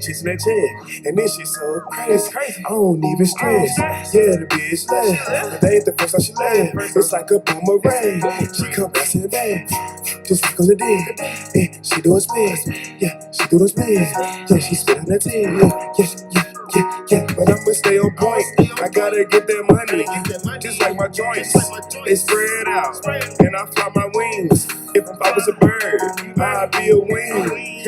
chasing that check. And this shit so crazy. I don't even stress. Yeah, the bitch left. But they ain't the first time she left. It's like a boomerang. She come bouncing back. Just like on the dick. Yeah, she do a spin. Yeah, she do those spins. Yeah, she spin on that thing. Yeah. But I'ma stay on point. I gotta get that money. Just like my joints. They spread out. And I fly my wings. If I was a bird, I'd be a wing.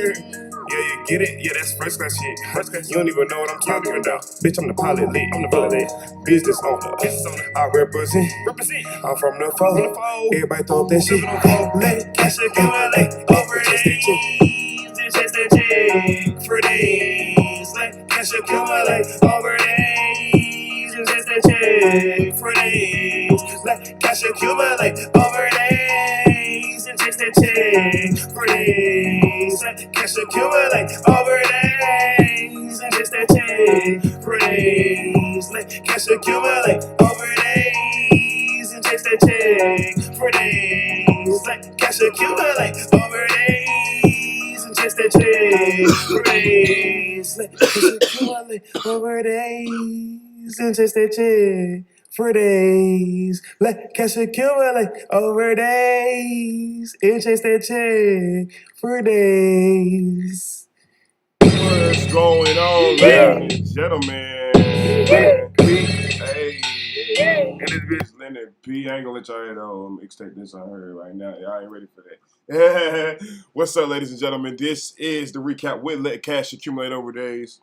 Yeah, you get it? Yeah, that's first class shit. First class, you don't even know what I'm talking about. Bitch, I'm the pilot lit. I'm the pilot lit. Business owner. I represent. I'm from the fold. Everybody throw up that shit. Let cash accumulate over days. And chase that check for days. Let cash accumulate over days. And chase that check for days. Let cash accumulate over days. And chase that check for days. Let cash accumulate over days. And chase that check for days. Let cash accumulate over days. And chase that check for days. Let cash accumulate over days. And chase that check for days. Let cash accumulate over days. And chase that check for days. Let cash accumulate over days. And chase that check for days. What's going on, ladies and gentlemen? Hey, and this bitch Leonard P. I ain't gonna let y'all extend this on her right now. Y'all ain't ready for that. What's up, ladies and gentlemen? This is the recap with Let Cash Accumulate Over Days.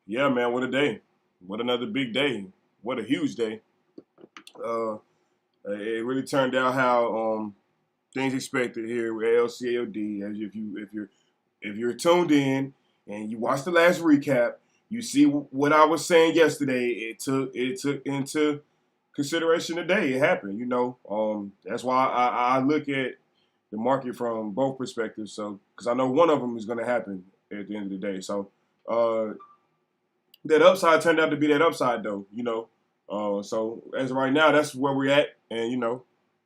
Yeah, man, what a day. What another big day. What a huge day. It really turned out how things expected here with LCAOD. As if you're tuned in and you watched the last recap, you see what I was saying yesterday. It took into consideration today. It happened, you know. That's why I look at the market from both perspectives. So because I know one of them is going to happen at the end of the day. So that upside turned out to be that upside, though. You know. So as of right now, that's where we're at, and you know.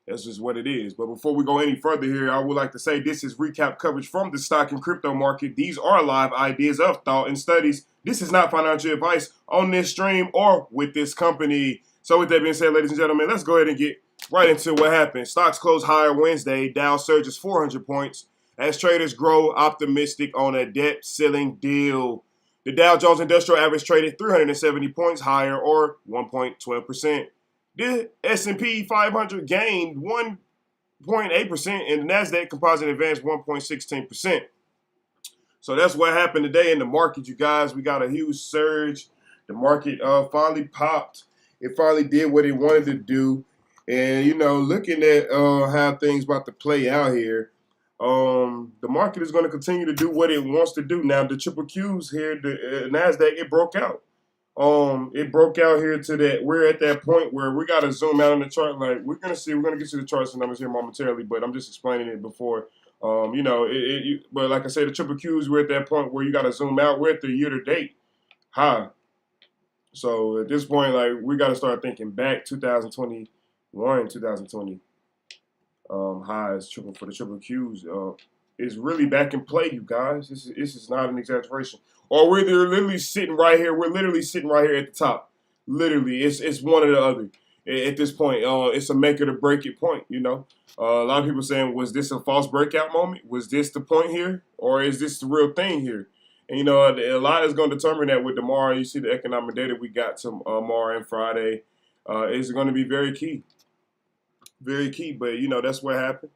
That's just what it is. But before we go any further here, I would like to say this is recap coverage from the stock and crypto market. These are live ideas of thought and studies. This is not financial advice on this stream or with this company. So with that being said, ladies and gentlemen, let's go ahead and get right into what happened. Stocks closed higher Wednesday. Dow surges 400 points as traders grow optimistic on a debt ceiling deal. The Dow Jones Industrial Average traded 370 points higher, or 1.12%. The S&P 500 gained 1.8%, and the NASDAQ Composite advanced 1.16%. So that's what happened today in the market, you guys. We got a huge surge. The market finally popped. It finally did what it wanted to do. And, you know, looking at how things about to play out here, the market is going to continue to do what it wants to do. Now, the triple Qs here, the NASDAQ, it broke out. It broke out here to that. We're at that point where we got to zoom out on the chart. Like we're gonna get to the charts and numbers here momentarily, but I'm just explaining it before. You know, but like I said, the triple Qs, we're at that point where you got to zoom out. We're at the year to date high. So at this point, like we got to start thinking back 2021, 2020 highs for the triple Qs. Is really back in play, you guys. This is not an exaggeration. Or we're literally sitting right here. We're literally sitting right here at the top. Literally, it's one or the other. At this point, it's a make it or break it point. You know, a lot of people saying, was this a false breakout moment? Was this the point here, or is this the real thing here? And you know, a lot is going to determine that with tomorrow. You see the economic data we got tomorrow and Friday is going to be very key, very key. But you know, that's what happened.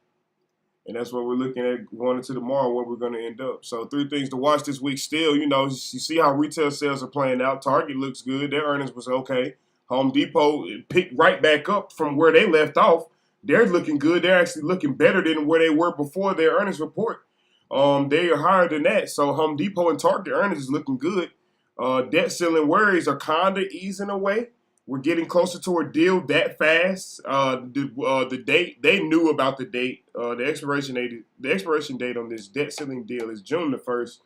And that's what we're looking at going into tomorrow, where we're going to end up. So 3 things to watch this week still. You know, you see how retail sales are playing out. Target looks good. Their earnings was okay. Home Depot picked right back up from where they left off. They're looking good. They're actually looking better than where they were before their earnings report. They are higher than that. So Home Depot and Target earnings is looking good. Debt ceiling worries are kind of easing away. We're getting closer to a deal that fast. The date, they knew about the date. The expiration date on this debt ceiling deal is June the 1st,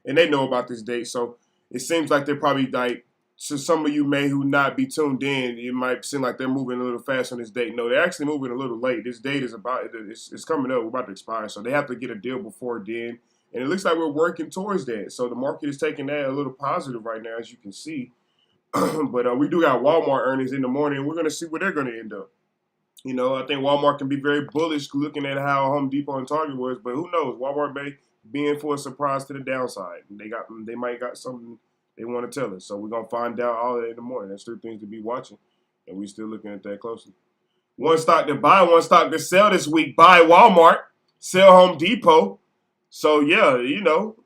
and they know about this date. So it seems like they're probably like, to some of you who not be tuned in, it might seem like they're moving a little fast on this date. No, they're actually moving a little late. This date is it's coming up. We're about to expire, so they have to get a deal before then. And it looks like we're working towards that. So the market is taking that a little positive right now, as you can see. But we do got Walmart earnings in the morning. We're going to see where they're going to end up. You know, I think Walmart can be very bullish looking at how Home Depot and Target was, but who knows? Walmart may be in for a surprise to the downside. They might got something they want to tell us. So we're gonna find out all that in the morning. That's 3 things to be watching, and we're still looking at that closely. One stock to buy, one stock to sell this week. Buy Walmart, sell Home Depot. So yeah, you know,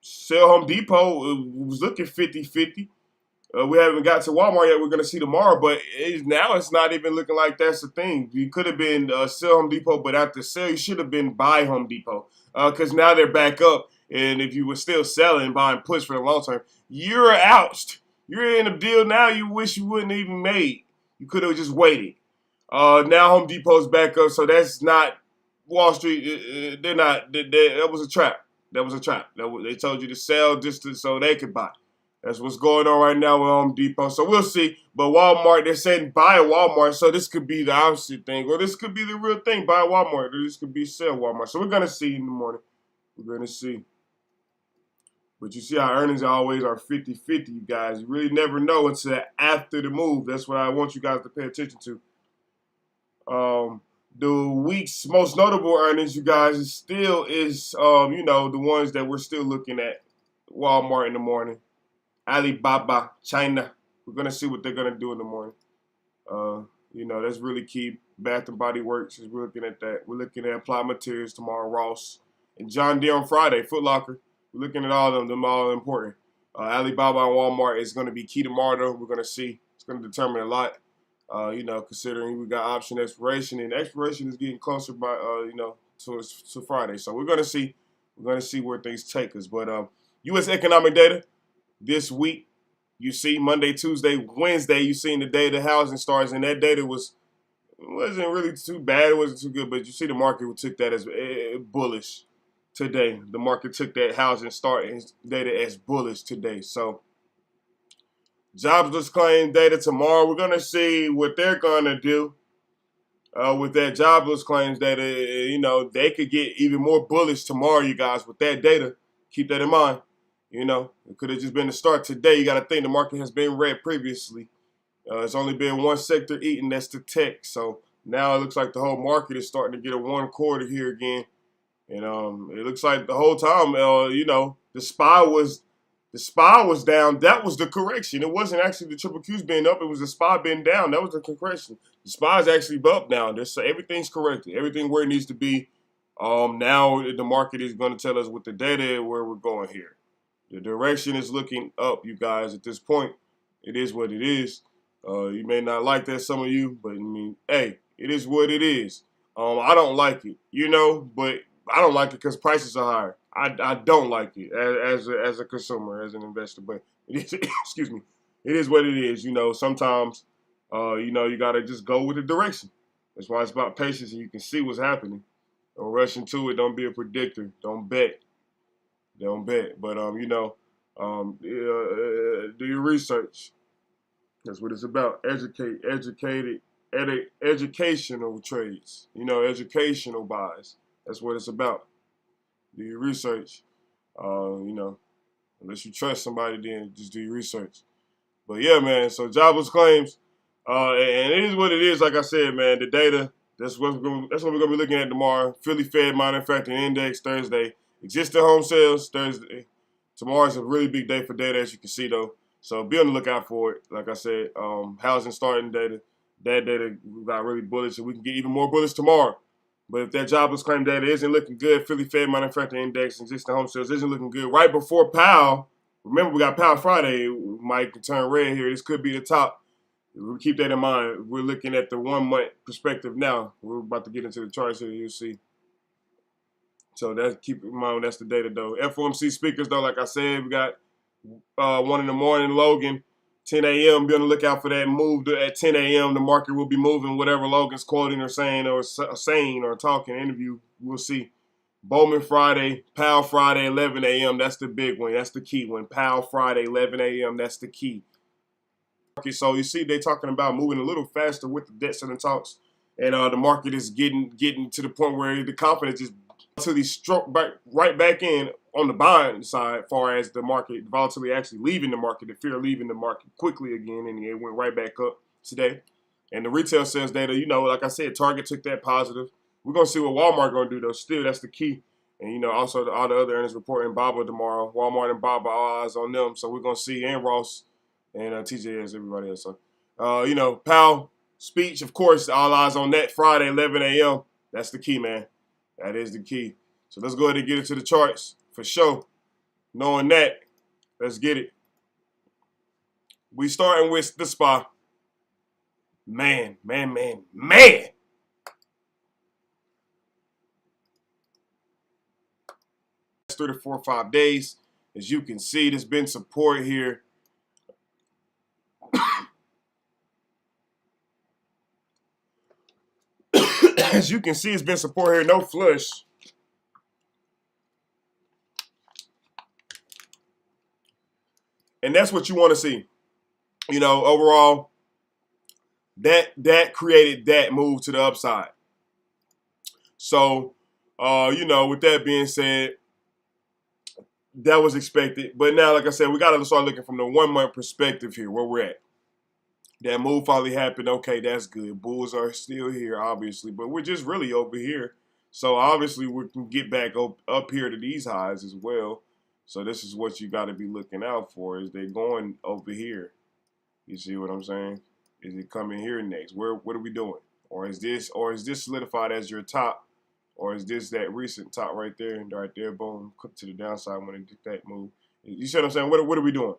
sell Home Depot was looking 50-50. We haven't got to Walmart yet. We're going to see tomorrow, but now it's not even looking like that's the thing. You could have been sell Home Depot, but after sell, you should have been buy Home Depot because now they're back up. And if you were still selling, buying puts for the long term, you're ousted. You're in a deal now you wish you wouldn't even made. You could have just waited. Now Home Depot's back up, so that's not Wall Street. They're not. That was a trap. That was a trap. They told you to sell just so they could buy. That's what's going on right now with Home Depot. So we'll see. But Walmart, they're saying buy Walmart. So this could be the opposite thing. Or this could be the real thing. Buy Walmart. Or this could be sell Walmart. So we're going to see in the morning. We're going to see. But you see how earnings always are 50-50, you guys. You really never know until after the move. That's what I want you guys to pay attention to. The week's most notable earnings, you guys, is still you know, the ones that we're still looking at. Walmart in the morning. Alibaba, China. We're going to see what they're going to do in the morning. You know, that's really key. Bath and Body Works is we're looking at that. We're looking at Applied Materials tomorrow, Ross. And John Deere on Friday, Foot Locker. We're looking at all of them all important. Alibaba and Walmart is going to be key tomorrow, though. We're going to see. It's going to determine a lot, you know, considering we got option expiration. And expiration is getting closer by, you know, to Friday. So we're going to see. We're going to see where things take us. But U.S. economic data. This week, you see Monday, Tuesday, Wednesday, you seen the data, housing starts, and that data wasn't really too bad. It wasn't too good, but you see the market took that as bullish today. The market took that housing start data as bullish today. So jobless claim data tomorrow, we're going to see what they're going to do with that jobless claims data. You know, they could get even more bullish tomorrow, you guys, with that data. Keep that in mind. You know, it could have just been the start today. You got to think the market has been red previously. It's only been one sector eating, that's the tech. So now it looks like the whole market is starting to get a one quarter here again. And it looks like the whole time, you know, the SPY was down. That was the correction. It wasn't actually the triple Q's being up. It was the SPY being down. That was the correction. The SPY is actually up now. So everything's corrected. Everything where it needs to be. Now the market is going to tell us with the data where we're going here. The direction is looking up, you guys, at this point. It is what it is. You may not like that, some of you, but I mean, hey, it is what it is. I don't like it, you know, but I don't like it because prices are higher. I don't like it as a consumer, as an investor, but it is, excuse me, it is what it is. You know, sometimes, you know, you got to just go with the direction. That's why it's about patience, and you can see what's happening. Don't rush into it. Don't be a predictor. Don't bet. Don't bet. But, you know, do your research. That's what it's about. Educational trades. You know, educational buys. That's what it's about. Do your research. You know, unless you trust somebody, then just do your research. But, yeah, man, so jobless claims. And it is what it is. Like I said, man, the data, that's what we're going to be looking at tomorrow. Philly Fed Manufacturing Index Thursday. Existing home sales Thursday. Tomorrow's a really big day for data, as you can see, though. So be on the lookout for it. Like I said, housing starting data. That data got really bullish, and we can get even more bullish tomorrow. But if that jobless claim data isn't looking good, Philly Fed Manufacturing Index, existing home sales isn't looking good right before Powell. Remember, we got Powell Friday. We might turn red here. This could be the top. We'll keep that in mind. We're looking at the 1 month perspective now. We're about to get into the charts here. You'll see. So that's keep in mind. That's the data, though. FOMC speakers, though, like I said, we got 1 in the morning, Logan, 10 a.m. Be on the lookout for that move at 10 a.m. The market will be moving whatever Logan's quoting or saying or talking, interview. We'll see. Bowman Friday, Powell Friday, 11 a.m. That's the big one. That's the key one. Powell Friday, 11 a.m. That's the key. So you see they're talking about moving a little faster with the debt ceiling talks. And the market is getting to the point where the confidence is to these struck right back in on the buying side, as far as the market volatility actually leaving the market, the fear leaving the market quickly again, and it went right back up today. And the retail sales data, like I said, Target took that positive. We're gonna see what Walmart gonna do though. Still, that's the key. And also all the other earnings reporting Baba tomorrow. Walmart and Baba, all eyes on them. So we're gonna see, and Ross and TJS, everybody else. So, Powell speech, of course, all eyes on that Friday, 11 a.m. That's the key, man. That is the key. So let's go ahead and get into the charts for sure. Knowing that, let's get it. We starting with the SPY. Man. Last 3 to 4 or 5 days, as you can see, there's been support here. As you can see, it's been support here, no flush. And that's what you want to see. Overall, that created that move to the upside. So, with that being said, that was expected. But now, like I said, we got to start looking from the 1 month perspective here, where we're at. That move finally happened. Okay, that's good. Bulls are still here, obviously, but we're just really over here. So obviously we can get back up here to these highs as well. So this is what you got to be looking out for, is they going over here. You see what I'm saying? Is it coming here next? What are we doing? Or is this solidified as your top? Or is this that recent top right there and right there, boom, to the downside when it did that move? You see what I'm saying? What are we doing?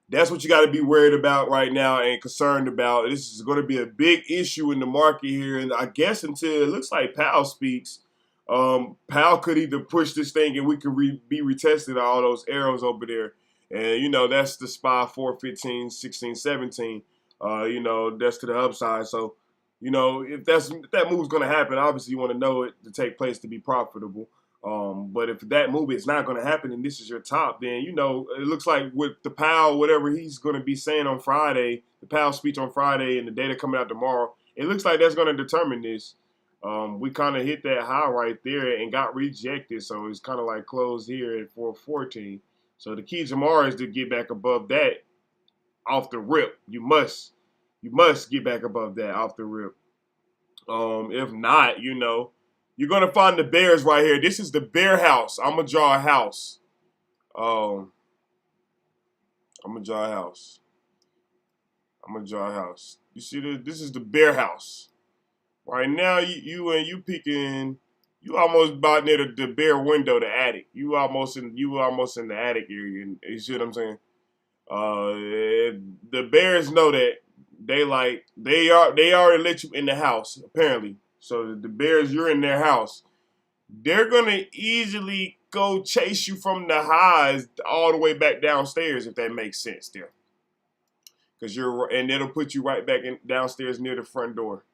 That's what you got to be worried about right now and concerned about. This is going to be a big issue in the market here. And I guess until it looks like Powell speaks, Powell could either push this thing and we could be retested all those arrows over there. And, that's the SPY 415, 16, 17. That's to the upside. So, if that move's going to happen, obviously you want to know it to take place to be profitable. But if that move is not going to happen and this is your top, then, it looks like with the Powell, whatever he's going to be saying on Friday, the Powell speech on Friday and the data coming out tomorrow, it looks like that's going to determine this. We kind of hit that high right there and got rejected. So it's kind of like closed here at 414. So the key tomorrow is to get back above that off the rip. You must get back above that off the rip. If not, you're going to find the bears right here. This is the bear house. I'm going to draw a house. I'm going to draw a house. You see this is the bear house. Right now, you peeking, you almost about near the bare window, the attic. You almost in the attic area. You see what I'm saying? The bears know that they already let you in the house, apparently. So the bears, you're in their house. They're gonna easily go chase you from the highs all the way back downstairs, if that makes sense there. And it'll put you right back downstairs near the front door.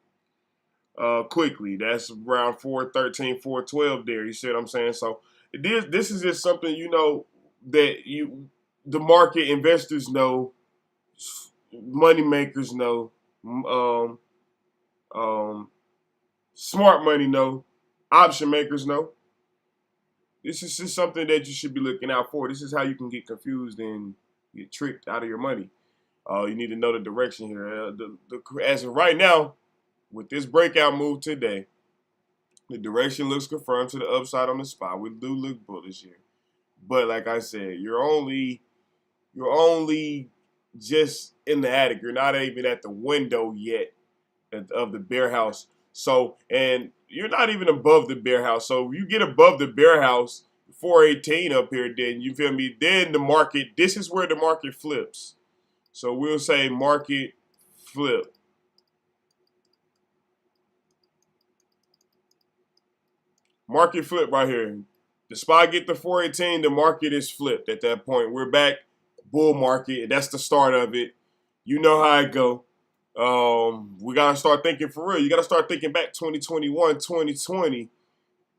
Quickly. That's around 413, 412 there. You see what I'm saying? So this is just something that the market investors know, money makers know, smart money know, option makers know. This is just something that you should be looking out for. This is how you can get confused and get tricked out of your money. You need to know the direction here. As of right now, with this breakout move today, the direction looks confirmed to the upside on the SPY. We do look bullish here. But like I said, you're only just in the attic. You're not even at the window yet of the bear house. So, and you're not even above the bear house. So if you get above the bear house, 418 up here, then you feel me? Then the market, this is where the market flips. So we'll say market flip. Market flip right here. The SPY get the 418, the market is flipped at that point. We're back, bull market. That's the start of it. You know how it go. We got to start thinking for real. You got to start thinking back 2021, 2020,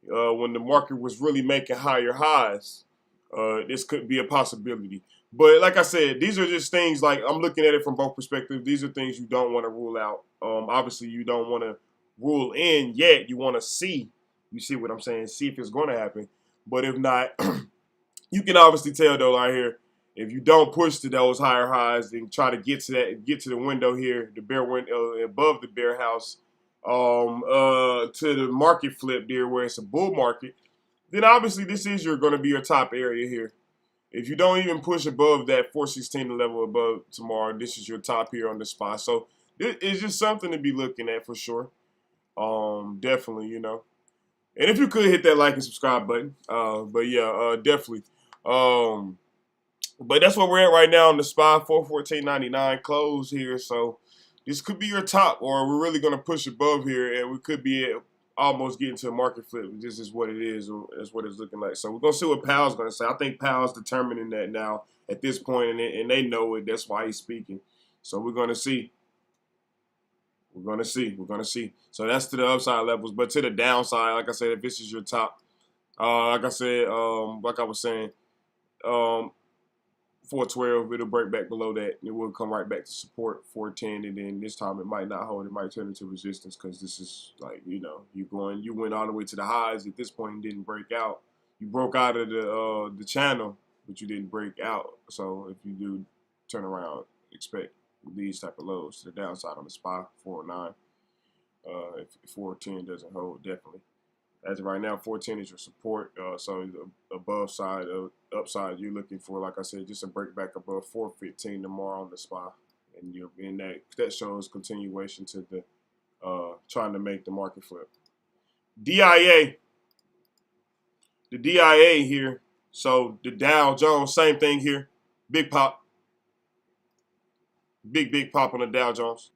when the market was really making higher highs. This could be a possibility. But like I said, these are just things, like I'm looking at it from both perspectives. These are things you don't want to rule out. Obviously, you don't want to rule in yet. You want to see. You see what I'm saying? See if it's going to happen. But if not, you can obviously tell though right here, if you don't push to those higher highs and try to get to the window here, the bear window above the bear house, to the market flip there where it's a bull market, then obviously this is going to be your top area here. If you don't even push above that 416 level above tomorrow, this is your top here on the spot. So it's just something to be looking at for sure. Definitely, you know. And if you could hit that like and subscribe button, but yeah, definitely. But that's where we're at right now on the SPY 414.99 close here. So this could be your top, or we're really going to push above here, and we could be almost getting to a market flip. This is what it is, or that's what it's looking like. So we're going to see what Powell's going to say. I think Powell's determining that now at this point, and they know it. That's why he's speaking. So we're going to see. We're going to see. We're going to see. So that's to the upside levels. But to the downside, like I said, if this is your top, like I said, like I was saying, 412, it'll break back below that. It will come right back to support 410, and then this time it might not hold. It might turn into resistance because this is like, you know, you went all the way to the highs at this point and didn't break out. You broke out of the channel, but you didn't break out. So if you do turn around, expect these type of lows to the downside on the SPY 409. If 410 doesn't hold, definitely. As of right now, 410 is your support. So the above side, upside, you're looking for, like I said, just a break back above 415 tomorrow on the SPY, and you're in that shows continuation to the trying to make the market flip. DIA, the DIA here. So the Dow Jones, same thing here. Big pop, big pop on the Dow Jones.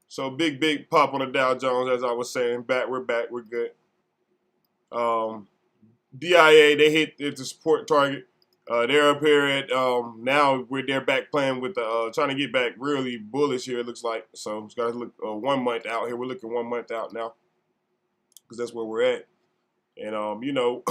So big pop on the Dow Jones, as I was saying. We're back, we're good. DIA, they hit the support target. They're up here at now they're back playing with the trying to get back really bullish here. It looks like so. It's got to look 1 month out here. We're looking 1 month out now because that's where we're at. And you know,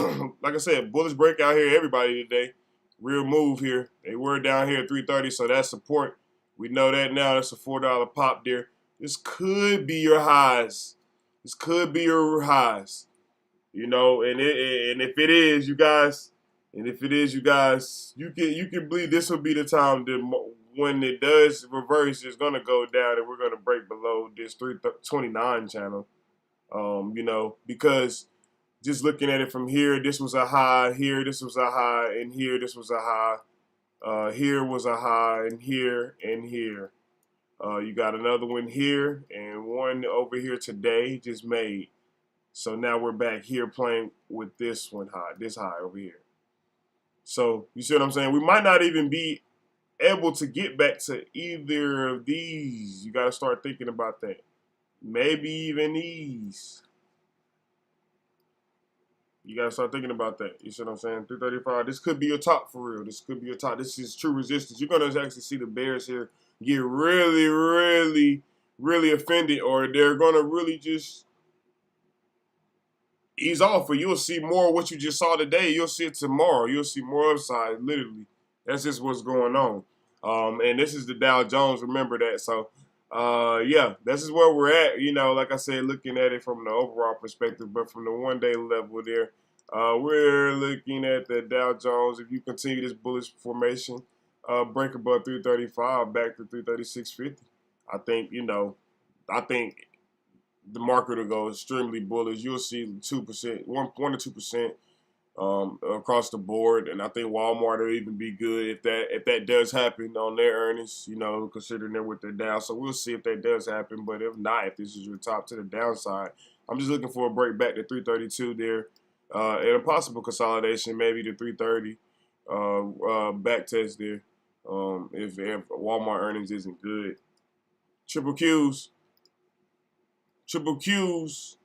like I said, bullish breakout here. Everybody today, real move here. They were down here at 330, so that's support. We know that now. That's a $4 pop there. This could be your highs. This could be your highs. You know, and if it is, you guys, you can believe this will be the time that when it does reverse, it's gonna go down, and we're gonna break below this 329 channel. You know, because just looking at it from here, this was a high, here this was a high, and here this was a high, here was a high, and here and here. You got another one here and one over here today just made. So now we're back here playing with this one high, this high over here. So you see what I'm saying? We might not even be able to get back to either of these. You got to start thinking about that. Maybe even these. You got to start thinking about that. You see what I'm saying? 335. This could be your top for real. This could be your top. This is true resistance. You're going to actually see the bears here get really offended, or they're going to really just ease off, or you'll see more of what you just saw today. You'll see it tomorrow. You'll see more upside, literally. That's just what's going on. And this is the Dow Jones. Remember that. So, yeah, this is where we're at. You know, like I said, looking at it from the overall perspective, but from the one-day level there, we're looking at the Dow Jones. If you continue this bullish formation, break above 335, back to 336.50. I think, you know, the market will go extremely bullish. You'll see 2%, 1 to 2% across the board, and I think Walmart will even be good if that does happen on their earnings. You know, considering they're with their down. So we'll see if that does happen. But if not, if this is your top to the downside, I'm just looking for a break back to 332 there, and a possible consolidation, maybe to 330 back test there. If Walmart earnings isn't good, triple Qs. Triple Qs,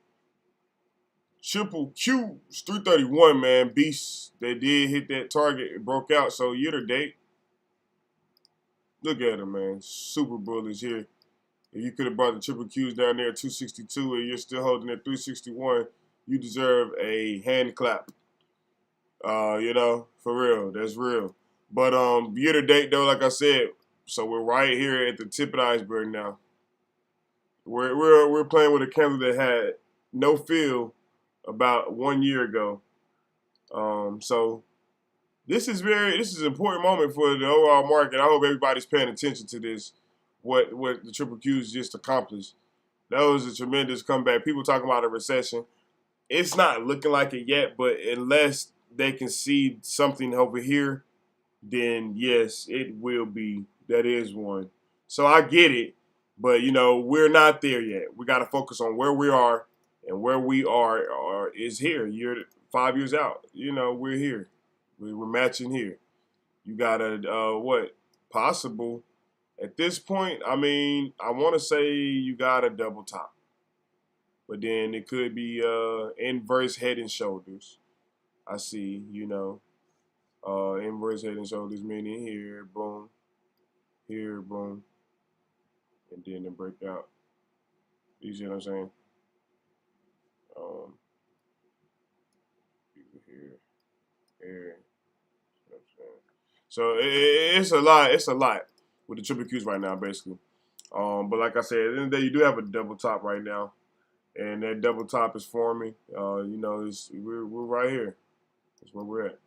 331, man. Beasts. They did hit that target. It broke out. So year to date, look at them, man. Super bullish here. If you could have brought the triple Qs down there at 262 and you're still holding at 361, you deserve a hand clap. You know, for real, that's real. But year to date though, like I said, so we're right here at the tip of the iceberg now. We're playing with a candle that had no feel about 1 year ago. So this is an important moment for the overall market. I hope everybody's paying attention to this. What the triple Qs just accomplished. That was a tremendous comeback. People talking about a recession. It's not looking like it yet, but unless they can see something over here, then yes, it will be. That is one. So I get it, but you know, we're not there yet. We got to focus on where we are, and where we are is here. You're 5 years out. You know, we're here. We're matching here. You got a what possible at this point? I mean, I want to say you got a double top, but then it could be inverse head and shoulders. I see, you know, inverse head and shoulders, meaning here, boom, and then the breakout. You see what I'm saying? Um, here, here. You know what I'm saying? So it's a lot. It's a lot with the triple Qs right now, basically. But like I said, at the end of the day, you do have a double top right now, and that double top is forming. You know, we're right here. That's where we're at.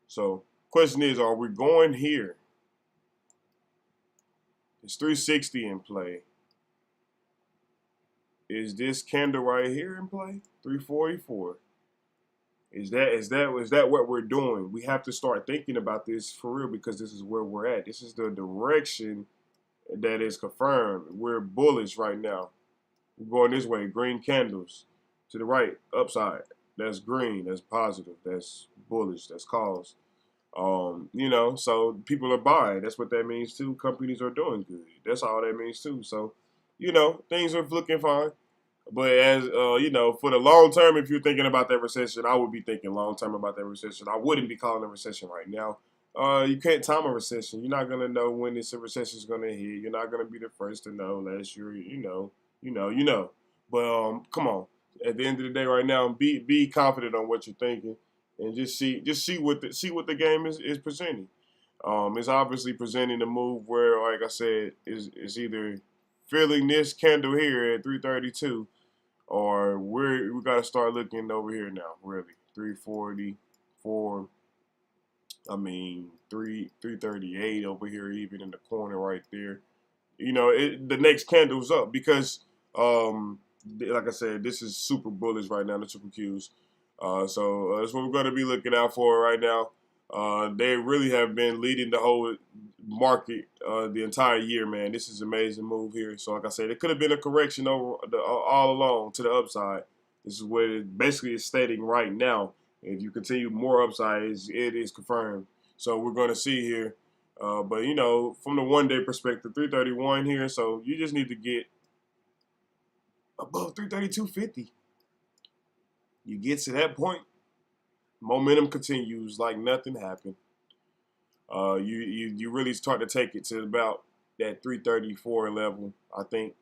So, question is, are we going here? It's 360 in play. Is this candle right here in play? 344. Is that what we're doing? We have to start thinking about this for real, because this is where we're at. This is the direction that is confirmed. We're bullish right now. We're going this way. Green candles to the right, upside. That's green. That's positive. That's bullish. That's calls. You know, so people are buying. That's what that means too. Companies are doing good. That's all that means too. So, you know, things are looking fine. But as you know, for the long term, if you're thinking about that recession, I would be thinking long term about that recession. I wouldn't be calling a recession right now. You can't time a recession. You're not gonna know when this recession is gonna hit. You're not gonna be the first to know unless you're, you know. But come on. At the end of the day, right now, be confident on what you're thinking, and just see what the game is presenting. It's obviously presenting a move where, like I said, is either filling this candle here at 332, or we got to start looking over here now. Really, 344. I mean, 338 over here, even in the corner right there. You know, the next candle's up because, like I said, this is super bullish right now, the triple Qs. So that's what we're going to be looking out for right now. They really have been leading the whole market the entire year, man. This is an amazing move here. So like I said, it could have been a correction over all along to the upside. This is what it basically is stating right now. If you continue more upside, it is confirmed. So we're going to see here. But, you know, from the one-day perspective, 331 here. So you just need to get above 332.50. You get to that point, momentum continues like nothing happened. You really start to take it to about that 334 level, I think.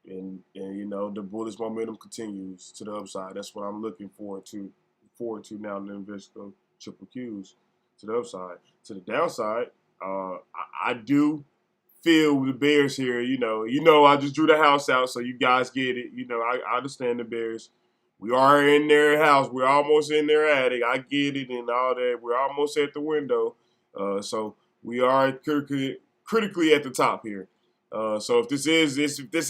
And you know, the bullish momentum continues to the upside. That's what I'm looking forward to now in the Invesco triple Qs, to the upside. To the downside, I do feel the Bears here. You know, I just drew the house out, so you guys get it. You know, I understand the Bears. We are in their house. We're almost in their attic. I get it and all that. We're almost at the window. So we are critically at the top here. So if this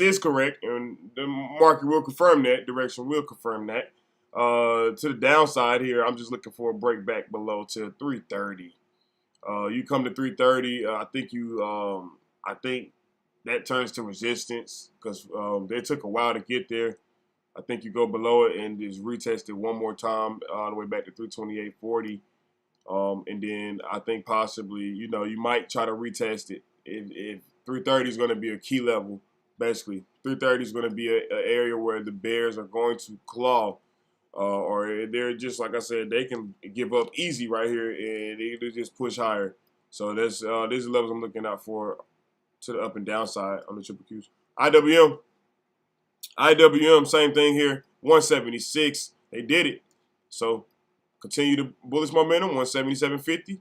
is correct, and the market will confirm that, direction will confirm that. To the downside here, I'm just looking for a break back below to 330. You come to 330, I think that turns to resistance because they took a while to get there. I think you go below it and just retest it one more time all the way back to 328.40. And then I think possibly, you know, you might try to retest it if 330 is going to be a key level. Basically, 330 is going to be an area where the Bears are going to claw, or they're just, like I said, they can give up easy right here and they just push higher. So that's these are levels I'm looking out for to the up and downside on the triple Qs. IWM, same thing here, 176. They did it. So continue the bullish momentum, 177.50.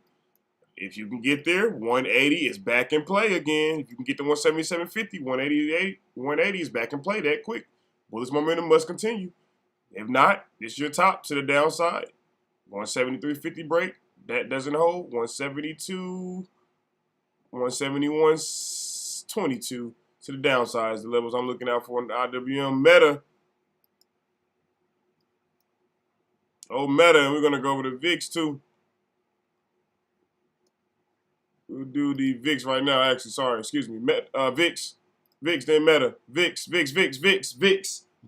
If you can get there, 180 is back in play again. If you can get to 177.50, 180 is back in play that quick. Bullish momentum must continue. If not, this is your top to the downside. 173.50 break, that doesn't hold. 172, 171.22 to the downside is the levels I'm looking out for in the IWM. Meta. Oh, Meta, and we're going to go over the VIX too. We'll do the VIX right now, actually. Sorry, excuse me. VIX, then Meta. VIX.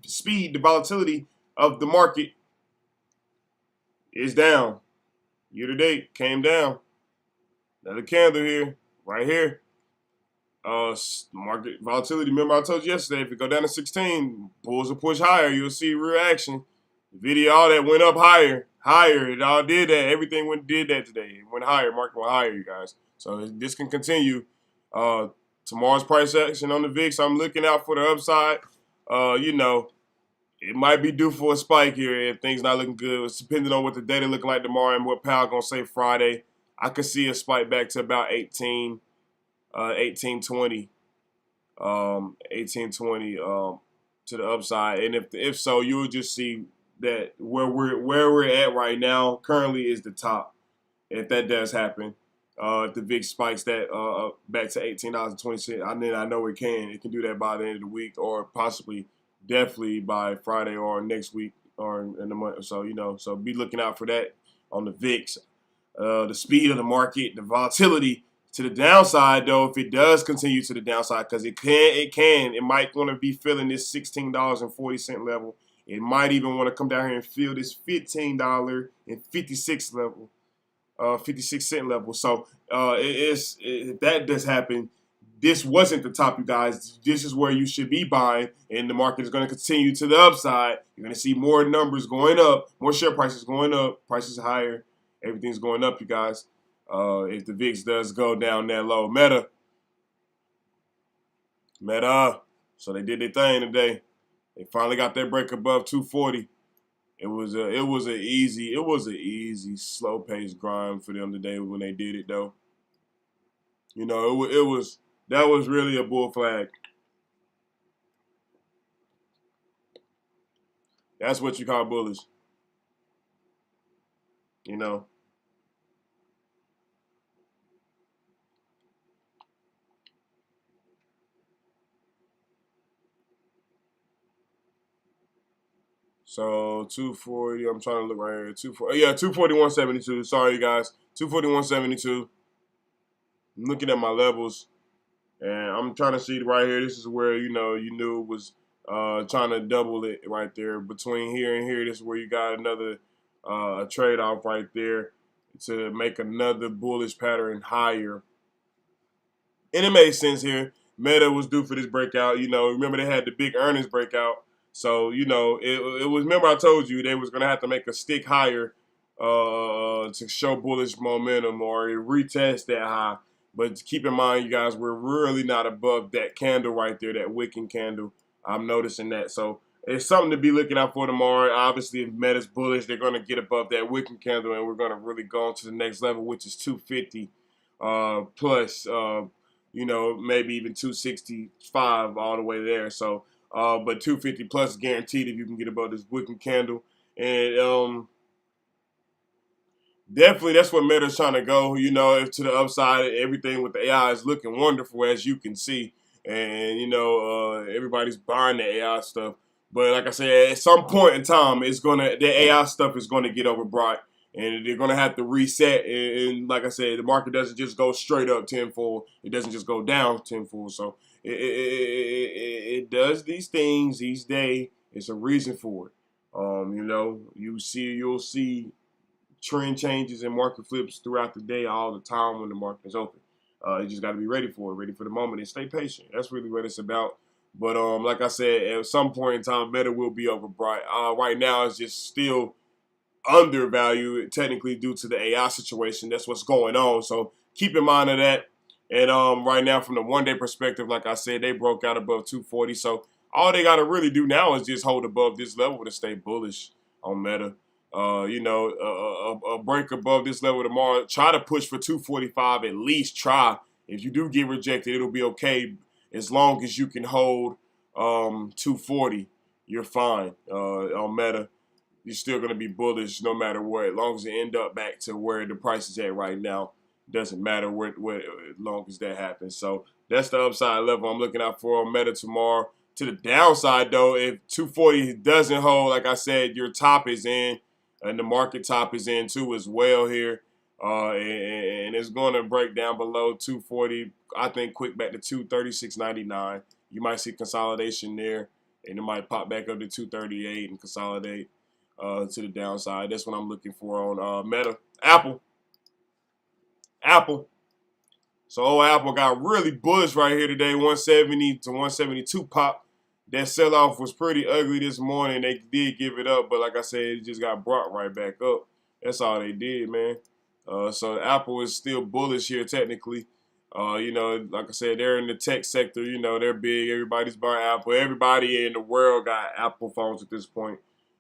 Speed, the volatility of the market is down. Year to date, came down. Another candle here, right here. Market volatility, remember I told you yesterday, if it go down to 16, bulls will push higher. You'll see real action. The video, all that went up higher. It all did that. Everything did that today. It went higher. Market went higher, you guys. So this can continue. Tomorrow's price action on the VIX, I'm looking out for the upside. You know, it might be due for a spike here if things not looking good. It's depending on what the data looking like tomorrow and what Powell gonna say Friday. I could see a spike back to about 1820, 1820 to the upside. And if so, you'll just see that where we're at right now currently is the top. If that does happen, if the VIX spikes that back to $18.20, I know it can do that by the end of the week, or possibly definitely by Friday or next week or in the month or so. You know, so be looking out for that on the VIX. The speed of the market, the volatility to the downside, though, if it does continue to the downside, because it might want to be feeling this $16.40 level. It might even want to come down here and feel this $15.56 level, 56-cent level. So if that does happen, this wasn't the top, you guys. This is where you should be buying, and the market is going to continue to the upside. You're going to see more numbers going up, more share prices going up, prices higher. Everything's going up, you guys. If the VIX does go down that low. Meta. So they did their thing today. They finally got that break above 240. It was an easy, slow-paced grind for them today when they did it, though. You know, that was really a bull flag. That's what you call bullish. You know. So 240, I'm trying to look right here. 241.72. Sorry, you guys. 241.72. I'm looking at my levels, and I'm trying to see right here. This is where you knew it was trying to double it right there. Between here and here, this is where you got another trade-off right there to make another bullish pattern higher. And it made sense here. Meta was due for this breakout. You know, remember they had the big earnings breakout. So, you know, it was, remember I told you they was going to have to make a stick higher to show bullish momentum or retest that high. But keep in mind, you guys, we're really not above that candle right there, that wicking candle. I'm noticing that. So it's something to be looking out for tomorrow. Obviously, if Meta's bullish, they're going to get above that wicking candle, and we're going to really go on to the next level, which is 250 plus, you know, maybe even 265 all the way there. So, but 250 plus guaranteed if you can get above this wicking candle. And definitely that's what Meta's trying to go, you know, to the upside. Everything with the AI is looking wonderful, as you can see. And, you know, everybody's buying the AI stuff. But like I said, at some point in time, the AI stuff is going to get overbought. And they're going to have to reset. And like I said, the market doesn't just go straight up tenfold. It doesn't just go down tenfold. So it does these things each day. It's a reason for it. You know, you'll see trend changes and market flips throughout the day all the time when the market is open. You just got to be ready for it, ready for the moment, and stay patient. That's really what it's about. But like I said, at some point in time, Meta will be overbought. Right now, it's just still undervalued, technically due to the AI situation. That's what's going on. So keep in mind of that. And right now, from the one-day perspective, like I said, they broke out above 240. So all they got to really do now is just hold above this level to stay bullish on Meta. A break above this level tomorrow. Try to push for 245 at least. Try. If you do get rejected, it'll be okay as long as you can hold 240. You're fine on Meta. You're still going to be bullish no matter what, as long as you end up back to where the price is at right now. Doesn't matter where as long as that happens. So that's the upside level I'm looking out for on Meta tomorrow. To the downside, though, if 240 doesn't hold, like I said, your top is in, and the market top is in too as well here. And it's going to break down below 240. I think quick back to 236.99. You might see consolidation there, and it might pop back up to 238 and consolidate to the downside. That's what I'm looking for on Meta. Apple. So Apple got really bullish right here today, 170 to 172 pop. That sell-off was pretty ugly this morning. They did give it up, but like I said, it just got brought right back up. That's all they did, man. So Apple is still bullish here technically. Like I said, they're in the tech sector. They're big. Everybody's buying Apple. Everybody in the world got Apple phones at this point.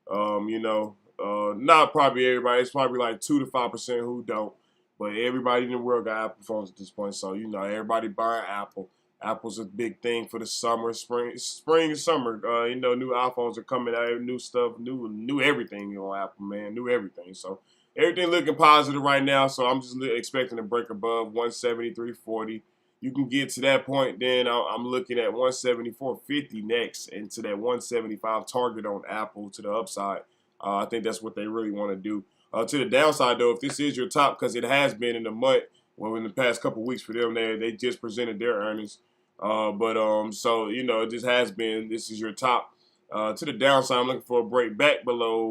Not probably everybody. It's probably like 2 to 5% who don't. But everybody in the world got Apple phones at this point. So, everybody buying Apple. Apple's a big thing for the summer, spring and summer. New iPhones are coming out, new stuff, new everything on Apple, man, new everything. So everything looking positive right now. So I'm just expecting to break above 173.40. You can get to that point, then I'm looking at 174.50 next, and to that 175 target on Apple to the upside. I think that's what they really want to do. To the downside, though, if this is your top, because it has been in the month, well, in the past couple of weeks for them, they just presented their earnings. It just has been, this is your top. To the downside, I'm looking for a break back below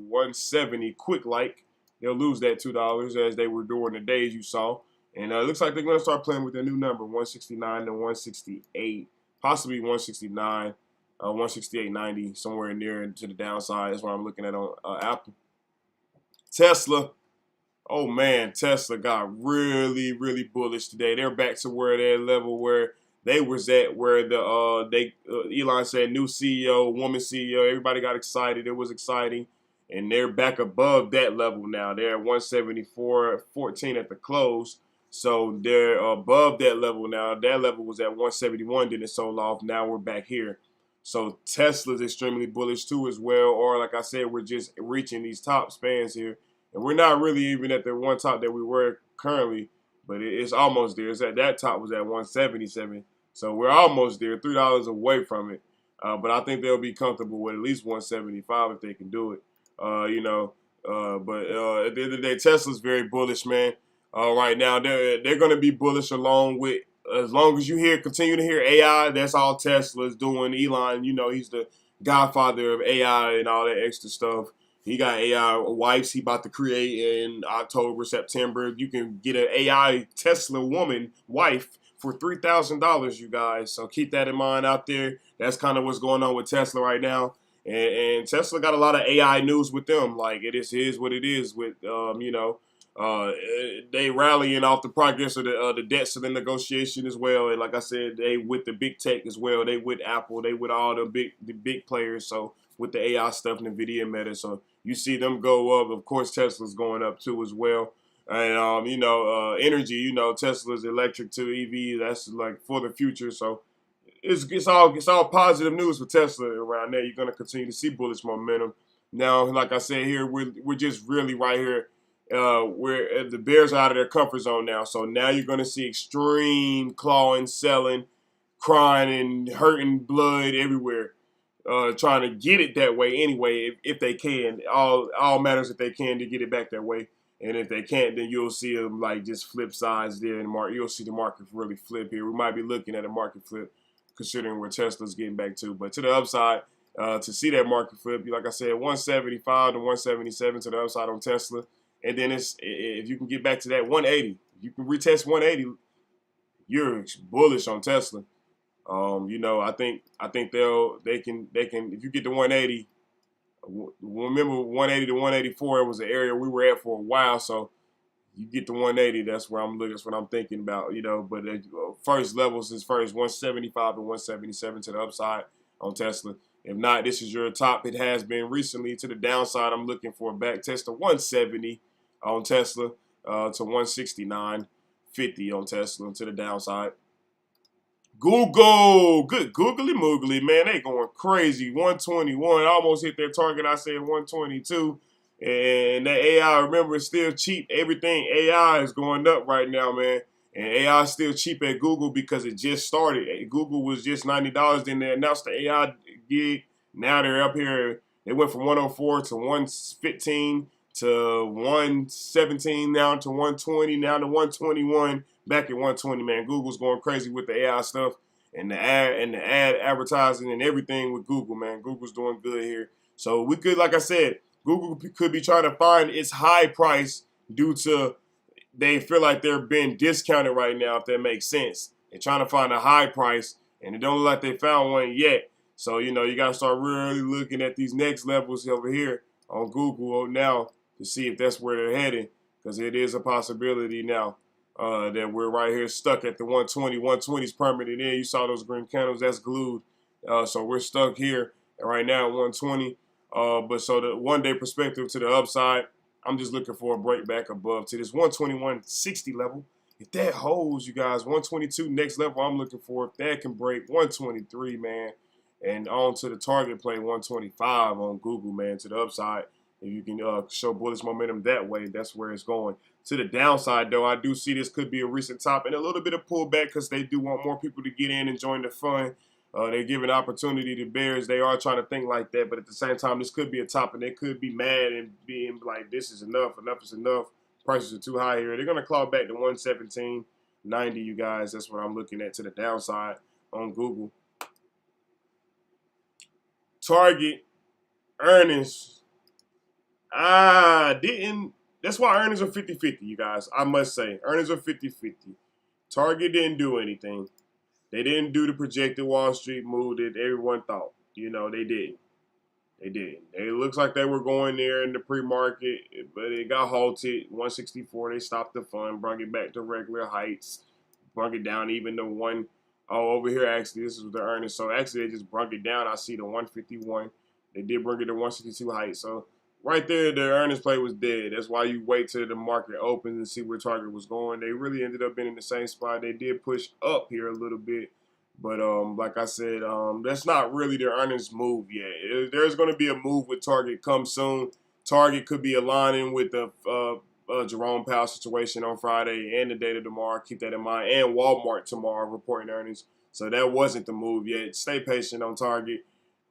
170 quick like. They'll lose that $2 as they were during the days you saw. And it looks like they're going to start playing with their new number, 169 to 168, possibly 169, 168.90, somewhere near to the downside. That's what I'm looking at on Apple. Tesla. Oh man, Tesla got really, really bullish today. They're back to where their level where they was at, where Elon said new CEO, woman CEO. Everybody got excited. It was exciting, and they're back above that level now. They're at 174.14 at the close, so they're above that level now. That level was at 171, then it sold off. Now we're back here. So Tesla's extremely bullish too as well. Or like I said, we're just reaching these top spans here. And we're not really even at the one top that we were currently, but it's almost there. It's at that top was at 177. So we're almost there, $3 away from it. But I think they'll be comfortable with at least 175 if they can do it. But at the end of the day, Tesla's very bullish, man. Right now, they're going to be bullish along with, as long as you continue to hear AI, that's all Tesla's doing. Elon, he's the godfather of AI and all that extra stuff. He got AI wipes he about to create in October, September. You can get an AI Tesla woman wife for $3,000, you guys. So keep that in mind out there. That's kind of what's going on with Tesla right now. And Tesla got a lot of AI news with them. Like it is what it is with, they rallying off the progress of the debt ceiling negotiation as well. And like I said, they with the big tech as well. They with Apple. They with all the big players. So with the AI stuff, NVIDIA, Meta. So you see them go up. Of course, Tesla's going up too as well. And energy. Tesla's electric to EV. That's like for the future. So it's all positive news for Tesla around there. You're gonna continue to see bullish momentum. Now, like I said here, we're just really right here. Where the Bears are out of their comfort zone now. So now you're gonna see extreme clawing, selling, crying, and hurting blood everywhere. Trying to get it that way anyway, if they can. All matters if they can to get it back that way. And if they can't, then you'll see them like just flip sides there in the market. You'll see the market really flip here. We might be looking at a market flip considering where Tesla's getting back to. But to the upside, to see that market flip, like I said, 175 to 177 to the upside on Tesla. And then if you can get back to that 180, you can retest 180, you're bullish on Tesla. I think they can if you get to 180, remember 180 to 184 it was an area we were at for a while, so You get to 180, that's where I'm looking. That's what I'm thinking about, But first levels is first 175 to 177 to the upside on Tesla. If not, this is your top. It has been recently. To the downside, I'm looking for a back test of 170 on Tesla to 169.50 on Tesla to the downside. Google, good googly moogly, man. They going crazy. 121, almost hit their target. I said 122. And that AI, remember, is still cheap. Everything AI is going up right now, man. And AI is still cheap at Google because it just started. Google was just $90. Then they announced the AI gig. Now they're up here. They went from 104 to 115 to 117, now to 120, now to 121. Back at 120, man. Google's going crazy with the AI stuff and the ad advertising and everything with Google, man. Google's doing good here. So we could, like I said, Google could be trying to find its high price due to they feel like they're being discounted right now, if that makes sense. They're trying to find a high price, and it don't look like they found one yet. So, you got to start really looking at these next levels over here on Google now to see if that's where they're heading, because it is a possibility now that we're right here stuck at the 120. 120 is permanent in. You saw those green candles. That's glued. So we're stuck here right now at 120. But so the one-day perspective to the upside, I'm just looking for a break back above to this 121.60 level. If that holds, you guys, 122 next level I'm looking for. If that can break 123, man, and on to the target play 125 on Google, man, to the upside. If you can show bullish momentum that way, that's where it's going. To the downside, though, I do see this could be a recent top and a little bit of pullback because they do want more people to get in and join the fun. They're giving opportunity to bears. They are trying to think like that, but at the same time, this could be a top, and they could be mad and being like, this is enough. Enough is enough. Prices are too high here. They're going to claw back to 117.90, you guys. That's what I'm looking at to the downside on Google. Target earnings. That's why earnings are 50-50, you guys. I must say. Earnings are 50-50. Target didn't do anything. They didn't do the projected Wall Street move that everyone thought. They didn't. They didn't. It looks like they were going there in the pre-market, but it got halted. 164, they stopped the fund, brought it back to regular heights, brought it down even to one. Oh, over here, actually, this is the earnings. So, actually, they just brought it down. I see the 151. They did bring it to 162 heights. So, right there, the earnings play was dead. That's why you wait till the market opens and see where target was going. They really ended up being in the same spot. They did push up here a little bit. But like I said, that's not really their earnings move yet. There's going to be a move with Target come soon. Target could be aligning with the Jerome Powell situation on Friday and the data tomorrow. Keep that in mind. And Walmart tomorrow reporting earnings. So that wasn't the move yet. Stay patient on Target.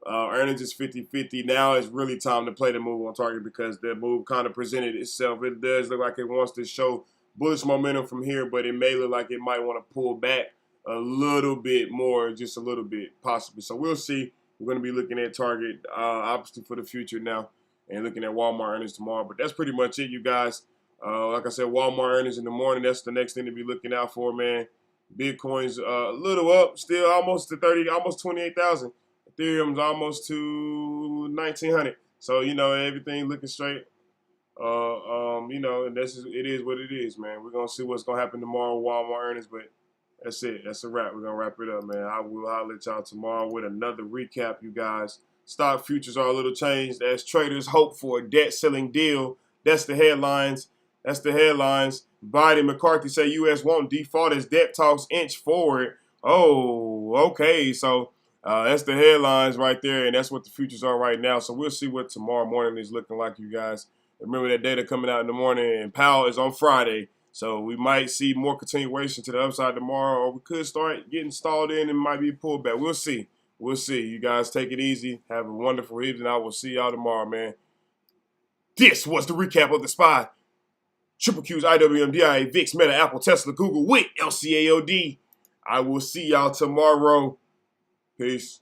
Earnings is 50-50. Now it's really time to play the move on Target because the move kind of presented itself. It does look like it wants to show bullish momentum from here, but it may look like it might want to pull back a little bit more, just a little bit, possibly. So we'll see. We're going to be looking at Target, obviously, for the future now and looking at Walmart earnings tomorrow. But that's pretty much it, you guys. Like I said, Walmart earnings in the morning, that's the next thing to be looking out for, man. Bitcoin's a little up, still almost to 30, almost 28,000. Ethereum's almost to 1,900. So, everything looking straight. And it is what it is, man. We're going to see what's going to happen tomorrow with Walmart earnings, but that's it. That's a wrap. We're going to wrap it up, man. I will holler at y'all tomorrow with another recap, you guys. Stock futures are a little changed as traders hope for a debt-ceiling deal. That's the headlines. Biden McCarthy say U.S. won't default as debt talks inch forward. Oh, okay. So that's the headlines right there, and that's what the futures are right now. So we'll see what tomorrow morning is looking like, you guys. Remember that data coming out in the morning, and Powell is on Friday. So we might see more continuation to the upside tomorrow, or we could start getting stalled in and might be a pullback. We'll see. You guys take it easy. Have a wonderful evening. I will see y'all tomorrow, man. This was the recap of the SPY. Triple Q's, IWM, DIA, VIX, Meta, Apple, Tesla, Google with LCAOD. I will see y'all tomorrow. Peace.